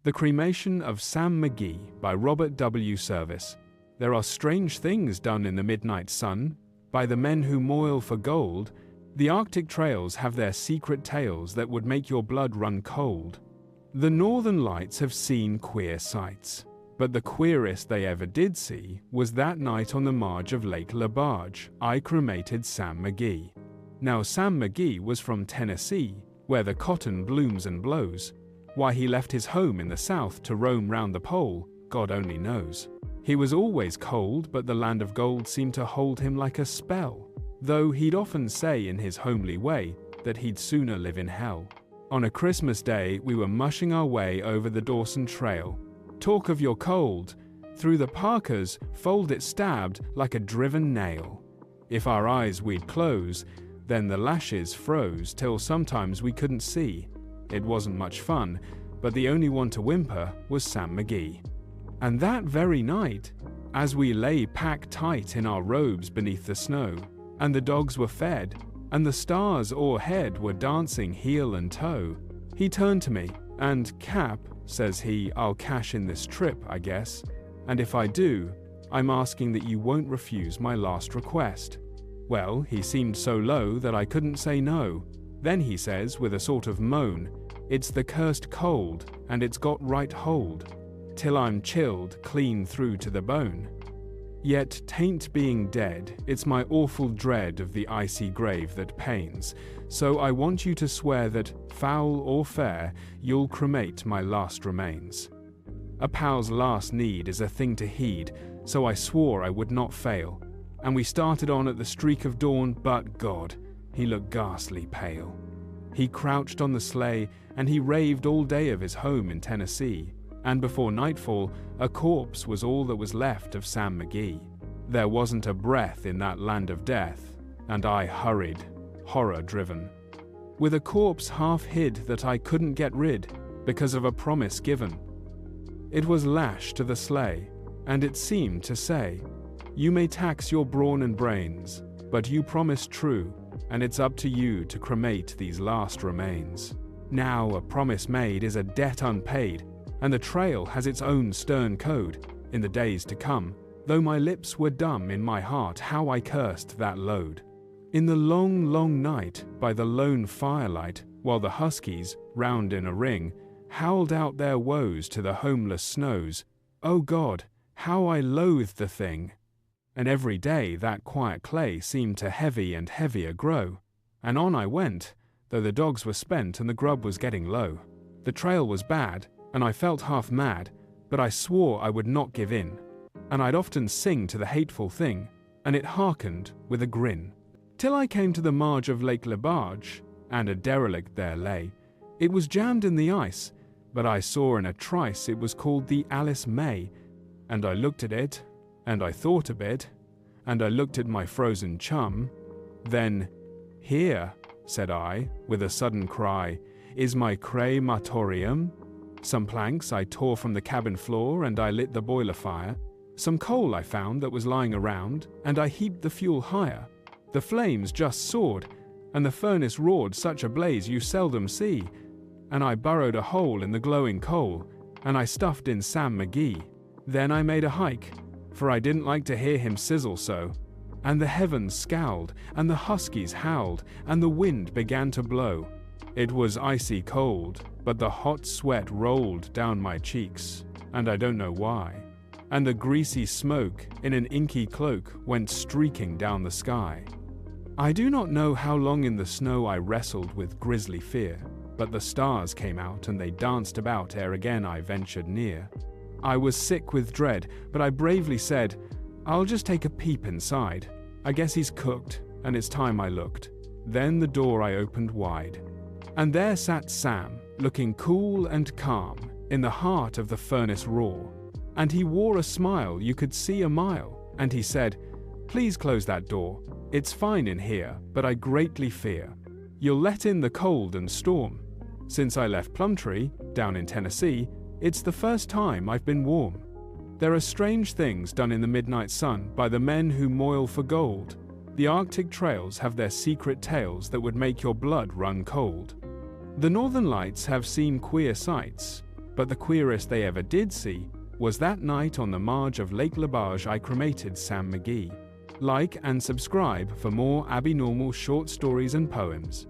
The Cremation of Sam McGee by Robert W. Service. There are strange things done in the midnight sun by the men who moil for gold. The Arctic trails have their secret tales that would make your blood run cold. The Northern Lights have seen queer sights, but the queerest they ever did see was that night on the marge of Lake Lebarge. I cremated Sam McGee. Now Sam McGee was from Tennessee, where the cotton blooms and blows. Why he left his home in the south to roam round the pole, God only knows. He was always cold, but the land of gold seemed to hold him like a spell, though he'd often say in his homely way that he'd sooner live in hell. On a Christmas day, we were mushing our way over the Dawson Trail. Talk of your cold, through the parka's fold it stabbed like a driven nail. If our eyes we'd close, then the lashes froze till sometimes we couldn't see. It wasn't much fun, but the only one to whimper was Sam McGee. And that very night, as we lay packed tight in our robes beneath the snow, and the dogs were fed, and the stars o'erhead were dancing heel and toe, he turned to me, and "Cap," says he, "I'll cash in this trip, I guess, and if I do, I'm asking that you won't refuse my last request." Well, he seemed so low that I couldn't say no. Then he says, with a sort of moan, "It's the cursed cold, and it's got right hold, till I'm chilled clean through to the bone. Yet tain't being dead, it's my awful dread of the icy grave that pains, so I want you to swear that, foul or fair, you'll cremate my last remains." A pal's last need is a thing to heed, so I swore I would not fail, and we started on at the streak of dawn, but God, he looked ghastly pale. He crouched on the sleigh, and he raved all day of his home in Tennessee, and before nightfall, a corpse was all that was left of Sam McGee. There wasn't a breath in that land of death, and I hurried, horror-driven, with a corpse half hid that I couldn't get rid because of a promise given. It was lashed to the sleigh, and it seemed to say, "You may tax your brawn and brains, but you promised true, and it's up to you to cremate these last remains." Now a promise made is a debt unpaid, and the trail has its own stern code. In the days to come, though my lips were dumb, in my heart how I cursed that load. In the long, long night, by the lone firelight, while the huskies, round in a ring, howled out their woes to the homeless snows, oh God, how I loathed the thing! And every day that quiet clay seemed to heavy and heavier grow, and on I went, though the dogs were spent and the grub was getting low. The trail was bad, and I felt half mad, but I swore I would not give in, and I'd often sing to the hateful thing, and it hearkened with a grin. Till I came to the marge of Lake Lebarge, and a derelict there lay. It was jammed in the ice, but I saw in a trice it was called the Alice May, and I looked at it, and I thought a bit, and I looked at my frozen chum. Then, "Here," said I, with a sudden cry, "is my crematorium." Some planks I tore from the cabin floor, and I lit the boiler fire. Some coal I found that was lying around, and I heaped the fuel higher. The flames just soared, and the furnace roared such a blaze you seldom see. And I burrowed a hole in the glowing coal, and I stuffed in Sam McGee. Then I made a hike, for I didn't like to hear him sizzle so. And the heavens scowled, and the huskies howled, and the wind began to blow. It was icy cold, but the hot sweat rolled down my cheeks, and I don't know why. And the greasy smoke in an inky cloak went streaking down the sky. I do not know how long in the snow I wrestled with grisly fear, but the stars came out and they danced about ere again I ventured near. I was sick with dread, but I bravely said, "I'll just take a peep inside. I guess he's cooked, and it's time I looked." Then the door I opened wide, and there sat Sam, looking cool and calm, in the heart of the furnace roar. And he wore a smile you could see a mile, and he said, "Please close that door. It's fine in here, but I greatly fear you'll let in the cold and storm. Since I left Plumtree, down in Tennessee, it's the first time I've been warm. There are strange things done in the midnight sun by the men who moil for gold. The Arctic trails have their secret tales that would make your blood run cold. The Northern Lights have seen queer sights, But the queerest they ever did see was that night on the marge of Lake Lebarge I cremated Sam McGee. Like and subscribe for more abnormal short stories and poems.